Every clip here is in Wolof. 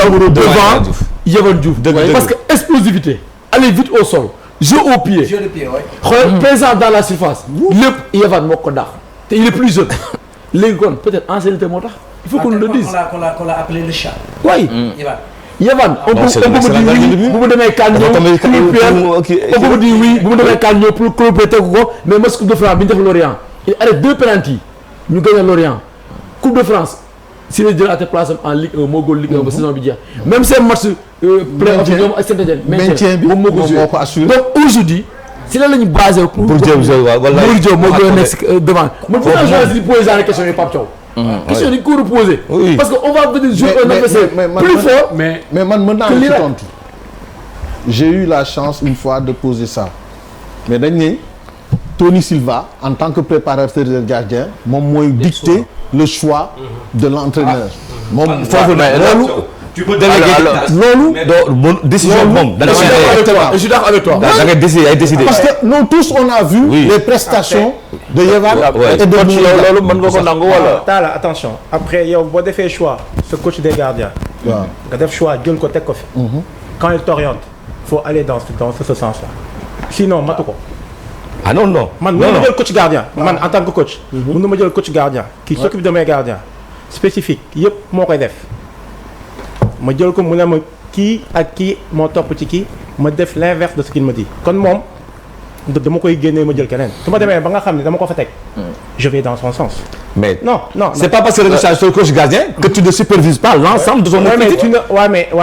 Diaw devant Yehvan Diouf. Parce que explosivité, aller vite au sol, jeu au pied. Jeu de pied, ouais. Présent dans la surface. lépp Yehvan moo ko daax te il est plus jeune. léegi kon peut-être ancienneté moo tax. il faut qu'on le dise. qu'on l'a appelé le chat. oui. Yehvan on peut dire oui bu mu demee kan ñëw on peut dire oui bu mu demee kan ñëw pour club tegu ko mais match Coupe de France bi ñu def Lorient il arrête 2 penalty ñu gagné Lorient Coupe de France si la jëlaate place am en Ligue 1 moo góol Ligue 1 ba saison bi jeex même seen match play-off ñoom ak Saint-Étienne maintien bi moom moo ko assuré donc aujourd'hui si la lañu basé pour Diop moo gën a nekk devant man fu naa journaliste di poser genre question yi Pape Thiaw question yi ko reposer parce que on va venir jouer un adversaire plus fort mais man mën naa ci tontu j'ai eu la chance une fois de poser ça mais dañ ne Tony Silva en tant que préparateur de gardien moom mooy dicter le choix de l'entraîneur moom foofu loolu tu peux déléguer loolu doo décision moom da je suis d'accord avec toi da ngay décider ay décider parce que nous tous on a vu les prestations de Yehvan et de loolu mën nga ko nangu wala Talla attention après yow boo defee choix ce coach des gardiens waaw nga def choix jël ko teg ko fi quand il t'oriente faut aller dans ce sens-là sinon matu ko ah non man mën na ma jël coach gardien man en tant que coach mën na ma jël coach gardien qui s'occupe de mes gardiens spécifique yëpp moo koy def ma jël ko mu ne ma kii ak kii moo topp ci kii ma def l'inverse de ce qu'il me dit kon moom dama koy génnee ma jël keneen su ma demee ba nga xam ne dama ko fa teg je vais dans son sens mais non c'est pas parce que tu es coach gardien que tu ne supervises pas l'ensemble de son effectif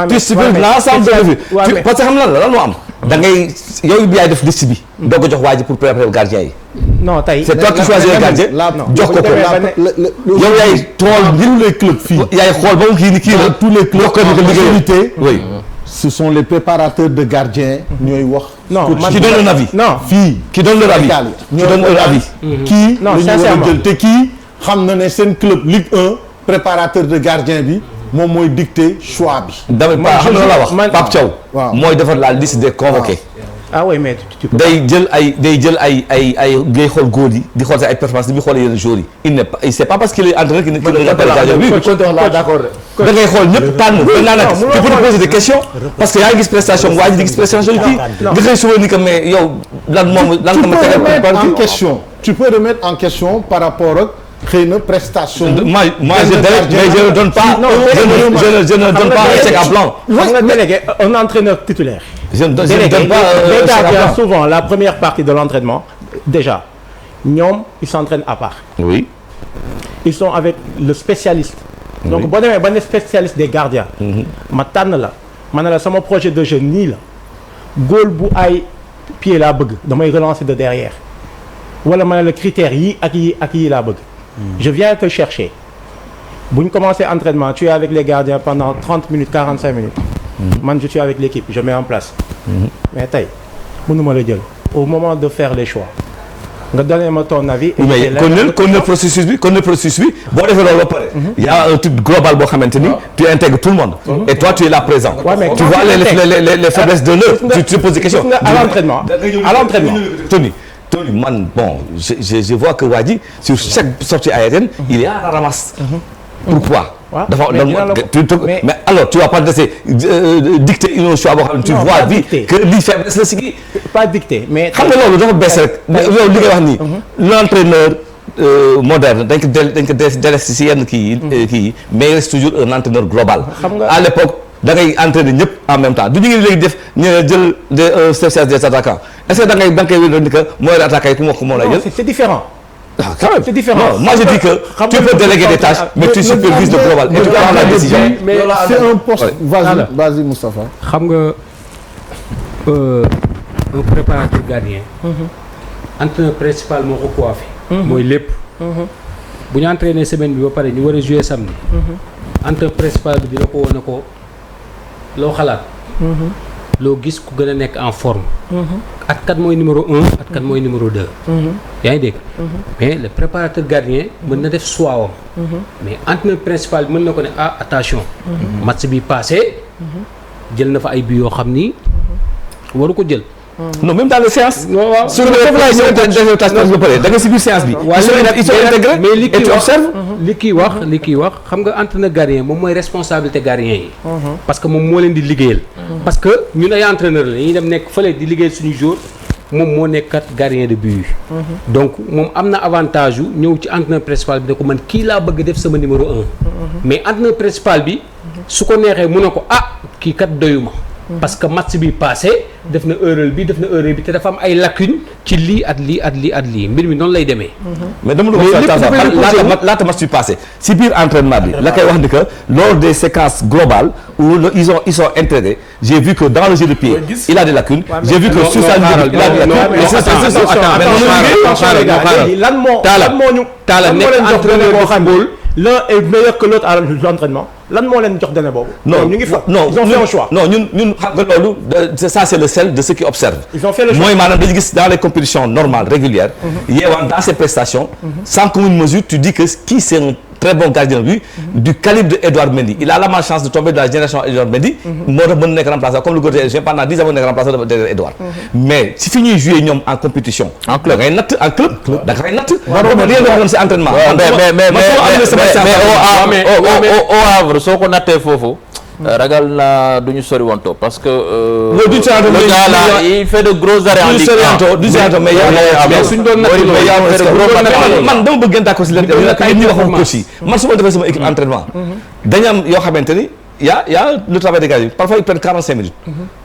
tu supervises l'ensemble de l'effectif parce que xam lan moo am da ngay yow yaay def liste bi doo ko jox waa ji pour préparer gardien yi non tey c'est toi qui choisis le gardien jox ko yow yaay xool ñi les clubs fii yaay xool ba mu kii ni kii la tous les clubs en majorité oui ce sont les préparateurs de gardiens ñooy wax qui donne un avis qui donne leur avis qui donne leur avis kii la ñu war a jël te kii xam na ne seen club Ligue 1 préparateur de gardien bi moom mooy dicter choix bi. dama xam nga la wax Pape Thiaw. waaw mooy defar la liste des convoqués. ah oui mais tu peux day jël ay ngay xool góor yi di xool ay performance di xool yenn joueurs yi il n'est pas c'est pas parce qu'il est entraîneur qu'il ne regarde pas les gardiens bi. d'accord da ngay xool ñëpp tànn maintenant nag tu peux te poser des questions parce que yaa ngi gis prestation waa ji di gis prestation kii nga xëy suba ni que mais yow lan moom lan nga ma tegal en question tu peux remettre en question par rapport ak xëy na prestation. moi je délègue mais je ne donne pas je ne donne pas un chèque à blanc. xam nga délégué un entraîneur titulaire. je ne donne pas les gardiens souvent la première partie de l'entraînement déjà ñoom ils s'entraînent à part. oui. ils sont avec le spécialiste. donc boo demee ba ne spécialiste des gardiens. ma tànn la ma ne la sama projet de jeu nii la góol bu ay pied laa bëgg damay relancer de derrière wala ma ne la critères yi ak yi laa bëgg. je viens te chercher bu ñu commencé entraînement tu es avec les gardiens pendant 30 minutes 45 minutes. man je suis avec l'équipe je mets en place. mais tey mënuma la jël au moment de faire les choix nga donner ma ton avis. mais kon ne processus bi boo defee loolu ba pare. y a un truc global boo xamante ni tu intègres tout le monde. et toi tu es là présent. tu vois les faiblesses de l'autre. tu poses des questions. à l'entraînement Tony man bon je vois que waa ji sur chaque sortie aérienne il est à la ramasse. Pourquoi? dafa mais alors tu vas pas laisser dicter une choix boo xam ne tu vois vite que lii faiblesse la si kii. pas dicter mais. xam nga loolu dafa bees rek. yow li nga wax nii. l'entraîneur moderne dañ ko délesté si yenn kii yi mais il reste toujours un entraîneur global. à l'époque da ngay entraîner ñëpp en même temps du ñu ngi léegi def ñu jël des spécialistes des attaquants est-ce que da ngay wér ni que mooy attaquant yi ku moo lay jël. c'est différent. ah quand même c'est différent. Non, moi je dis que tu peux déléguer des tâches mais tu supervises le global et tu prends la décision. mais c'est un poste. vas-y Moustapha. xam nga un préparateur gardien. entraîneur principal moo ko coiffé. mooy lépp. bu ñu entraîné semaine bi ba pare ñu war a jouer samedi. entraîneur principal bi dina ko woon ko loo xalaat. loo gis ku gën a nekk en forme. ak kat mooy numéro 1 ak kat mooy numéro 2. yaa ngi dégg. mais le préparateur gardien mën na def choix wam. mais entraîneur principal bi mën na ko ne ah attention. match bi passé. jël na fa ay buts yoo xam ni waru ko jël non même dans les séances. waaw sur le dernier tâche ba pare da nga si biir séance bi. ils sont intégrés mais et tu observes. li kii wax xam nga entraîneur gardien moom mooy responsabilité gardien yi. parce que moom moo leen di liggéeyal. parce que ñun ay entraîneur la ñuy dem nekk fële di liggéeyal suñu jour moom moo nekkat gardien de but. donc moom am na avantage yu ñëw ci entraîneur principal bi ne ko man kii laa bëgg def sama numéro 1. mais entraîneur principal bi su ko neexee mu ne ko kii kat doyuma. parce que match bi passé def na erreur bi te dafa am ay lacunes ci lii at lii mbir mi noonu lay demee. mais dama la laata match bi passé si biir entraînement bi la koy wax ni que lors des séquences globales où ils sont intégrés j'ai vu que dans le jeu de pied il a des lacunes. j'ai vu que sur sa ligne il a des lacunes. lan moo ñu nekk entraîneur de football l'un est meilleur que l'autre à l'entraînement. lan moo leen jox données boobu. non ñu ngi fa non ils ont fait un choix. non ñun xam nga loolu ça c'est le sel de ceux qui observent. ils ont fait le choix mooy maanaam dañu gis dans les compétitions normales régulières. Yehwan dans ses prestations. sans commune mesure tu dis que kii c'est un très bon gardien de but. du calibre de Edouard Mendy il a la malchance de tomber dans la génération Edouard Mendy. moo tax mën nekk remplaçant comme le gardien pendant 10 ans mën nekk remplaçant de Edouard. mais si fi ñuy jouer ñoom en compétition. en club da ngay natt en club. da ngay natt. si entraînement. mais au Havre soo ko nattee foofu. ragal naa du ñu sori wanto parce que. le gars là il fait de gros arrêts en Ligue 1 mais suñ doon natt man dama bëgg ngeen d'accord si leen ay ñi waxoon coach yi man su ma defee sama équipe entraînement dañu am yoo xamante ni y a le travail des gars yi parfois ils prennent 45 minutes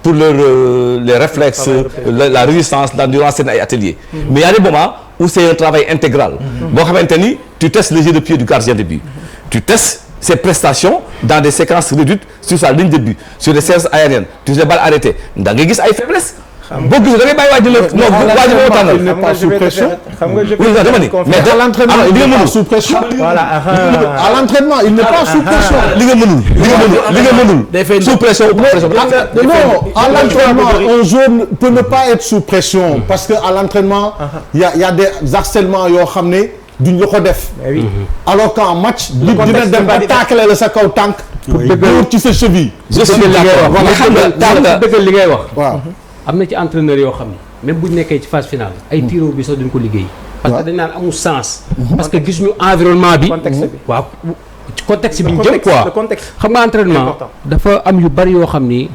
pour les réflexes la résistance durant seen ay ateliers mais y a des moments où c'est un travail intégral boo xamante ni tu testes le jeu de pied du gardien de but tu testes ses prestations dans des séquences réduites sur sa ligne de but sur des séances aériennes sur des balles arrêtées da ngay gis ay faiblesses. boo gisee da ngay bàyyi waaj moo tànnal. il n'est pas sous pression. xam nga je oui dama ni mais à l'entraînement il n'est pas sous pression. voilà à l'entraînement il n'est pas sous pression. li nga mënul sous pression ou pas pression. non à l'entraînement un joueur peut ne pas être sous pression parce que à l'entraînement il y a des harcèlements yoo xam ne duñ la ko def. alors qu'en match. dina dem ba tàkkale la sa kaw tànk. pour dëggal ci sa cheville. je suis d'accord voilà xam nga dëggal li ngay wax. waaw am na ci entraîneur yoo xam ne même bu ñu nekkee ci phase finale ay tiro bi sax duñ ko liggéey. parce que dañ naan amul sens. parce que gis ñu environnement bi. contexte bi waaw ci contexte bi ñu jëm quoi. le contexte xam nga entraînement dafa am yu bari yoo xam ni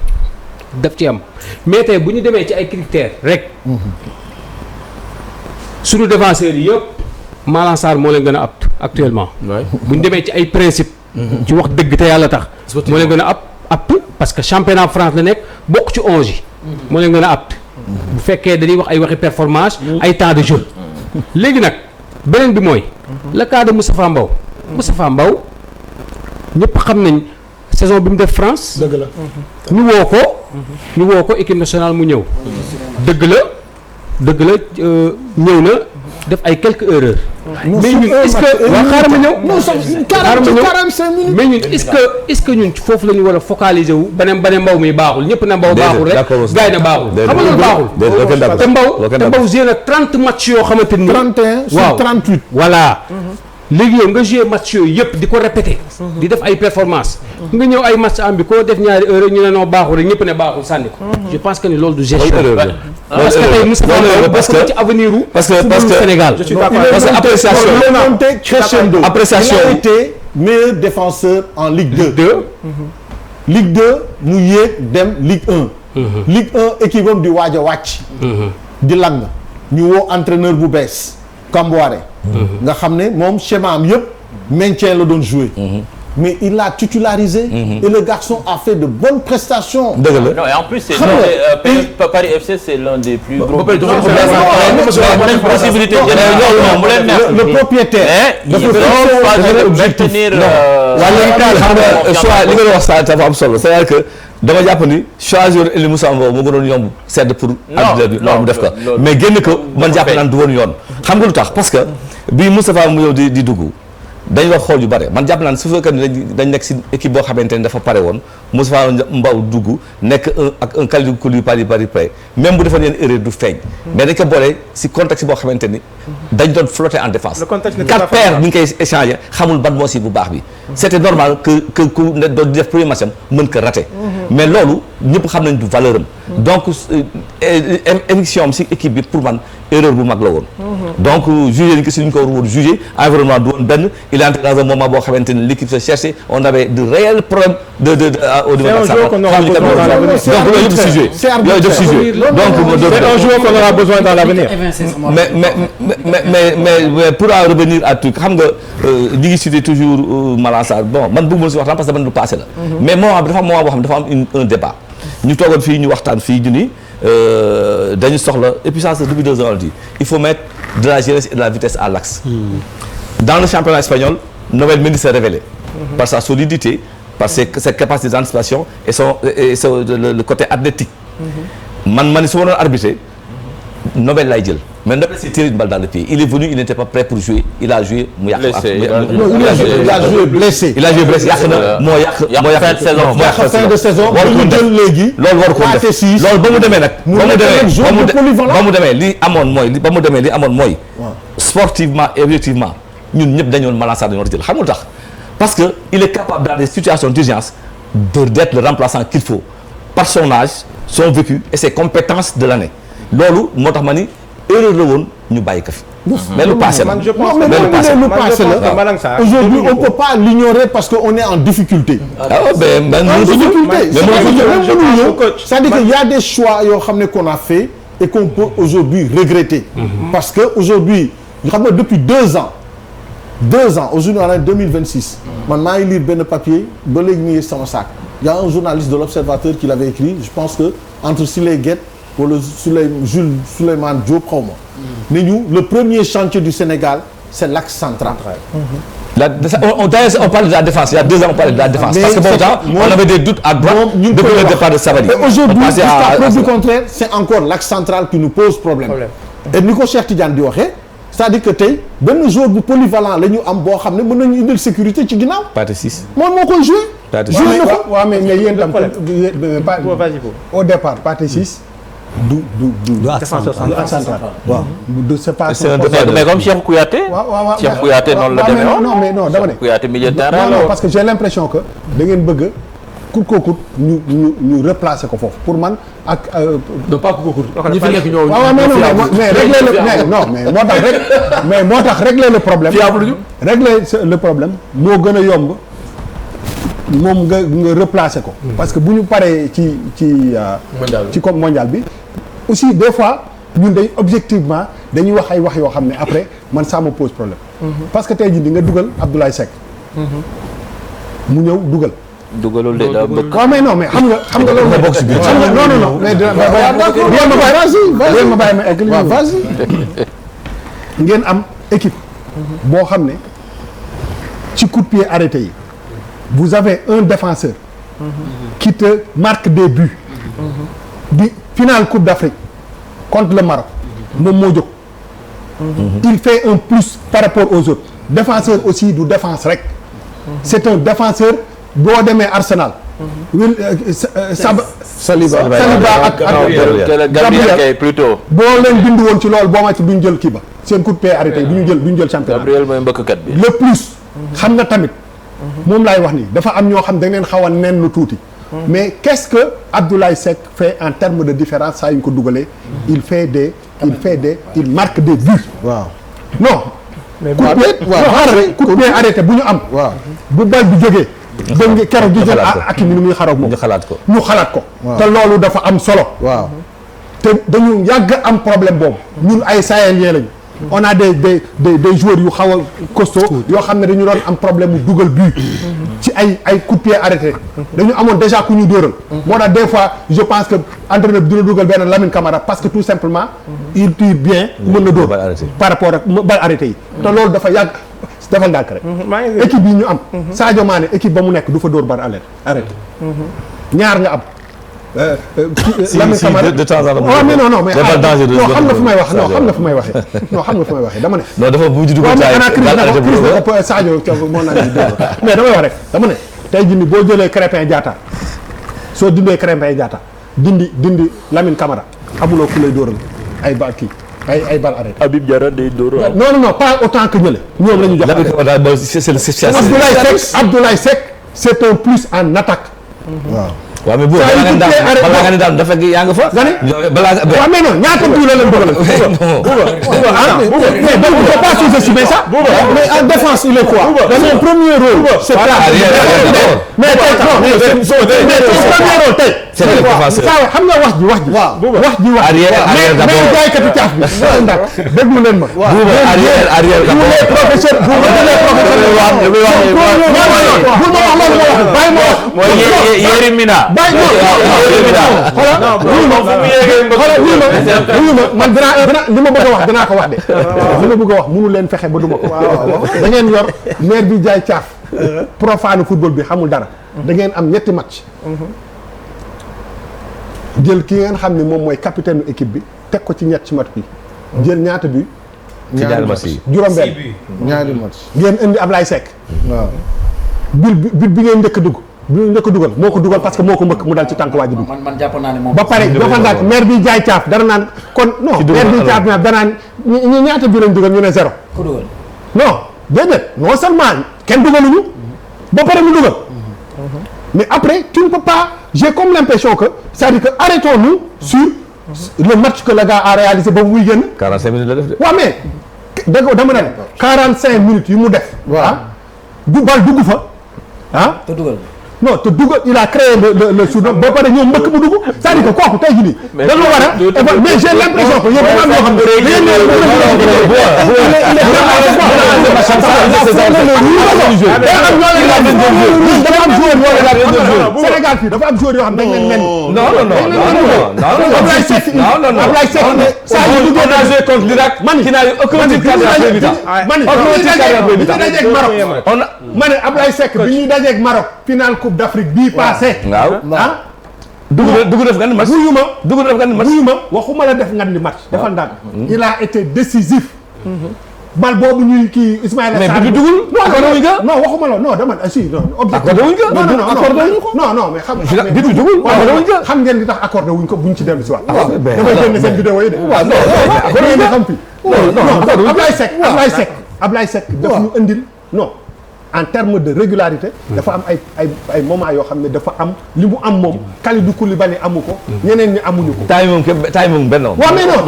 daf ci am mais tey bu ñu demee ci ay critères rek. suñu défenseurs yi yëpp. Malang Sarr moo leen gën a apte actuellement. bu ñu demee ci ay principe ci wax dëgg te yàlla tax. moo leen gën a apte parce que championnat France la nekk bokk ci 11 yi. moo leen gën a apte. bu fekkee dañuy wax ay waxi performance. ay temps de jeu. léegi nag beneen bi mooy. le cas de Moustapha Mbow. Moustapha Mbow ñëpp xam nañ saison bi mu def France. dëgg la. ñu woo ko équipe nationale mu ñëw. dëgg la ñëw na. def ay quelques erreurs. mais ñun est-ce que waaw xaaral ma ñëw. 45 minutes. mais ñun est-ce que ñun foofu la ñu war a focaliser wu. ba ne Mbow mi baaxul ñëpp na Mbow baaxul rek. gars yi na baaxul. xam nga loolu baaxul. te Mbow joué na 30 matchs yoo xamante ni. 31 sur 38. voilà. léegi yow nga joué match yooyu yëpp di ko répété. di def ay performance nga ñëw ay match am bi koo def ñaari heure ñu ne noo baaxul rek ñëpp ne baaxul sànni ko. je pense que ni loolu du gestion. parce que tey Moustapha parce que ci avenir u parce que Sénégal. je suis d'accord parce que appréciation il a été meilleur défenseur en Ligue 2. Ligue 2 mu yéeg dem Ligue 1. Ligue 1 équipe am di waaj a wàcc. di lang ñu woo entraîneur bu bees Camboire. nga xam ne moom schéma am yëpp maintien la doon jouer. mais il l'a titularisé. et le garçon a fait de bonnes prestations. dëgg la non et en plus c'est Paris FC c'est l'un des plus gros. possibilité le propriétaire. dafa maintenir. waaw léegi daal xam nga choix li nga doon wax saa dafa am solo c'est-à-dire que dama jàpp ni choisir Elie Moussa Mbow moo gënoon yomb sedd pour. àdduna bi loolu mu def ko mais génn ko man jàpp naan du woon yoon. xam nga lu tax parce que bii Moustapha mu yow di dugg dañ wax xool yu bare man jàpp naa ne su fekkee ne dañ nekk si équipe boo xamante ne dafa pare woon Moussa Mbaw dugg nekk ak un Kalidou Koulibaly bari près même bu defoon yenn erreur du feeñ mais dañ ko boole si contexte boo xamante ni dañ doon flotter en défense 4 paires ni ñu koy échanger xamul ban moo si bu baax bi c'était normal que ku ne doon def premier match am mën ko rater mais loolu ñëpp xam nañ du valeur am donc éviction am si équipe bi pour man erreur bu mag la woon donc jugé ni que si ñu ko war woon jugé environnement du woon benn il est entré dans un moment boo xamante ni l'équipe se cherchait on avait de réels problèmes au niveau de donc loolu yëpp si joué yooyu def si joué donc c'est un joueur qu'on aura besoin dans l'avenir mais pour en revenir à truc xam nga ñi ngi cité toujours Malang Sarr bon man bëgg ma si waxtaan parce que man lu passé la mais moment bi dafa am moment boo xam ne dafa am un débat ñu toogoon fii ñu waxtaan fii ñu ni dañu soxla et puis ça c'est depuis 2 ans on le dit il faut mettre de la jeunesse et de la vitesse à l'axe dans le championnat espagnol Nabil Mendy s'est révélé par sa solidité par ses capacités d'anticipation et le côté athlétique man su ma doon arbitrer Nobel lay jël mais Nobel s'est tiré une balle dans le pied il est venu il n'était pas prêt pour jouer il a joué mu yàq il a joué blessé yàq na moo yàq fin de saison mu jël léegi loolu war ko def loolu ba mu demee nag ba mu demee li amoon mooy sportivement et objectivement ñun ñëpp dañoon Malang Sarr dañoo war a jël xam nga tax parce que il est capable dans des situations d'urgence d'être le remplaçant qu'il faut par son âge son vécu et ses compétences de l'année loolu moo tax ma ni erreur la woon ñu bàyyi ko fi. mais lu passé la je pense que aujourd'hui on peut pas l'ignorer parce que on est en difficulté. C'est-à-dire qu'il y a des choix yoo xam ne qu'on a fait et qu'on peut aujourd'hui regretter. Parce que aujourd'hui xam nga depuis 2 ans aujourd'hui on est en 2026. man maa ngi lire benn papier ba léegi mu ngi sama sac. Il y a un journaliste de l'Observateur qui l'avait écrit je pense que entre Siley Guette wala Jules Souleymane Diop xaw ma. ne ñu le premier chantier du Sénégal c'est l'axe central. On parle de la défense il y a 2 ans on parlait de la défense. Mais parce que pourtant on avait des doutes à droite depuis le départ de Savary. Et aujourd'hui jusqu'à preuve du contraire c'est encore l'axe central qui nous pose problème. Et ni ko Cheikh Tidiane di waxee c'est-à-dire que tey benn joueur bu polyvalent la ñu am boo xam ne mën nañu indil sécurité ci ginnaaw. Pathé 6. moom moo koy joué. joué na ko waaw mais yéen tam au départ Pathé 6. du défenseur central waaw c'est pas mais comme Cheikh Kouyaté waaw Cheikh Kouyaté noonu la demee non mais non dama ne Kouyaté milieu de terrain non parce que j'ai l'impression que da ngeen bëgg coûte que coûte ñu replacer ko foofu pour man ak pas coûte que coûte ñi fi nekk ñoo waaw mais régler le non mais moo tax régler le problème régler le problème moo gën a yomb moom nga replacer ko parce que bu ñu paree ci comme mondial bi aussi des fois ñun day objectivement dañuy wax ay wax yoo xam ne après man ça me pose problème parce que tey jii di nga dugal Abdoulaye Seck mu ñëw dugalul de daa bëgg waaw mais non mais xam nga loolu bokk ci biir non mais ma bàyyi ma egg li ngeen am équipe boo xam ne ci coup de pied arrêté yi vous avez un défenseur qui te marque des buts bi finale Coupe d'Afrique contre le Maroc moom moo jóg il fait un plus par rapport aux autres défenseur aussi du défense rek c'est un défenseur boo demee Arsenal Saliba ak Gabriel plutôt boo leen bind woon ci loolu boo ma ci duñ jël kii ba seen coup de pied arrêté duñu jël championnat Gabriel mooy mbëkkkat bi le plus xam nga tamit moom laay wax ni dafa am ñoo xam da ngeen xaw a nen lu tuuti mais qu'est-ce que Abdoulaye Seck fait en termes de différence saa yu ñu ko dugalee il marque des buts waaw non coup de pied arrêté bu ñu am bu bal bi jógee dégg nga keroog di jël ak mi nu muy xaroog moom ñu xalaat ko te loolu dafa am solo waaw te dañu yàgg am problème boobu ñun ay Sahéliens lañu on a des joueurs yu xaw a costaud yoo xam ne dañu doon am problème mu dugal but ci ay coup de pied arrêté dañu amoon déjà ku ñu dóoral moo tax des fois je pense que entraîneur bi dina dugal benn Lamine Camara parce que tout simplement il tire bien mën na dóor par rapport ak bal arrêté yi te loolu dafa yàgg dafa ndànk rek équipe yi ñu am Sadio Mané équipe ba mu nekk du fa dóor bal arrêté ñaar nga am Lamine Camara de temps en temps. waaw mais non mais dafa dangereux non xam nga fu may wax non xam nga fu may waxee non xam nga fu may waxee dama ne. non dafa bu dugg waaw mais xanaa crise taay na ko Sadio moo naan ni dégg mais damay wax rek dama ne tey jii nii boo jëlee Krépin Diatta soo dindee Krépin Diatta dindi Lamine Camara amuloo ku lay dóoral ay bal kii ay bal arrêté. Habib Diarra day dóor. non pas autant que ñële ñoom la ñu jox. c'est le spécialiste. Abdoulaye Seck c'est un plus en attaque. waaw mais boobu balaa nga ne daal dafa yaa nga fa. balaa nga waaw mais non ñaata bii la leen dugal. mais donc il faut pas sous-estimer ça. mais en défense il est quoi. son premier rôle. c'est mais son premier rôle tey. c'est le défenseur. xam nga wax ji. arrière d'abord mais jaaykatu caaf bi. déglu leen ma. arrière d'abord. man dinaa li ma bëgg a wax dinaa ko wax de. li ma bëgg a wax mënu leen fexe ba duma ko. da ngeen yor maire bi jaay caaf. profane football bi xamul dara. da ngeen am ñetti match. jël ki ngeen xam ne moom mooy capitaine équipe bi teg ko ci ñetti match bi. jël ñaata bi. ñaari match yi juróom-benn. ñaari match. ngeen indi Ablaye Seck. waaw. bi ngeen njëkk a dugg. bi njëkk a dugal moo ko dugal parce que moo ko mbëkk mu dal ci tànk waaju bi. man jàpp naa ne moom. ba pare dafa naan maire bi jaay caaf dara naan kon non. maire bi caaf naan danaan ñi ñaata bi lañ dugal ñu ne zéro. ku dugal. non déedéet non seulement kenn dugaluñu. ba pare mu dugal. mais après tu ne peux pas j'ai comme l'impression que c'est-à-dire que arrêtons-nous sur le match que le gars a réalisé ba muy génn. 45 minutes la def de. waaw mais dama ne 45 minutes yu mu def. waaw du bal dugg fa ah. te dugal. non te dugal il a créé le surnom ba pare ñoom mbëkk mu dugg c'est-à-dire que kooku tey jii nii. dañu war a mais j'ai l'impression que yéen dafa am yoo xam ne Sénégal fii dafa am joueur yoo xam dañ leen mel. non Ablaye Seck saa yu duggee on a joué contre l'Irak qui n'a eu aucun tir cadré ma ne Ablaye Seck bi ñuy dajeeg Maroc final Coupe d'Afrique bii passé. waaw ah. dugg def nga ni match. wuyu ma waxuma la def nga ni match. defal ndànk il a été décisif. bal boobu ñuy kii Ismaïla Sarr. mais bi dugul. non waxuma la non dama si non. accordé wuñ ko non mais xam ngeen li tax accordé wuñ ko buñ ci dellu si waat. damay génne seen vidéo yi de. waaw non xam fi. non Ablaye Seck daf ñu indil non. en termes de régularité. dafa am ay moments yoo xam ne dafa am li mu am moom. Kalidou Koulibaly amu ko. ñeneen ñi amuñu ko. timing benn. waaw mais non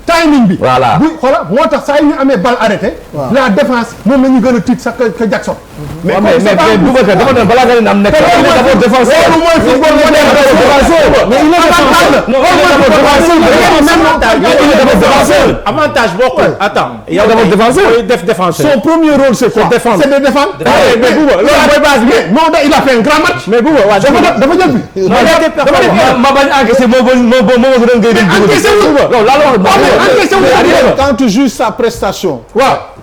timing bi. voilà bu xoola moo tax saa yu ñu amee balle arrêtée. la défense moom la ñu gën a tiit sax que Jackson. mais Boubacar dafa doon balaa nga ne am nekk. d'abord défenseur loolu mooy football moderne. mais il est défenseur. avantage bokkul. attends yow d'abord défenseur. def défenseur. son premier rôle c'est quoi? défendre. C'est de défendre. mais Bouba loolu mooy base bi. non il a fait un grand match. mais Bouba waaw dafa jël bi. ma bañ a encaissé moo gën ngay dem. encaissé wu non la wax. Quand tu juges sa prestation.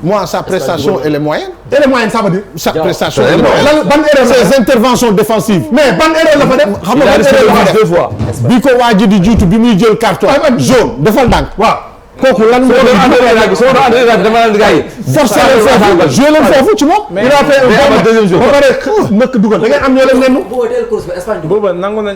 Moi sa prestation elle est moyenne. Elle est moyenne ça veut dire. Sa prestation elle est moyenne. ban erreur ses interventions défensives. mais ban erreur la fa def. xam nga ban erreur la fa def 2 fois. bi ko waa ji di jiitu bi muy jël carton jaune defal ndànk. waaw. kooku lan nga forcé leen foofu joué leen foofu ci moom. il a fait un deuxième jour ba pare mëkk dugal da ngeen am ñoo leen nennu. Bouba nangu nañ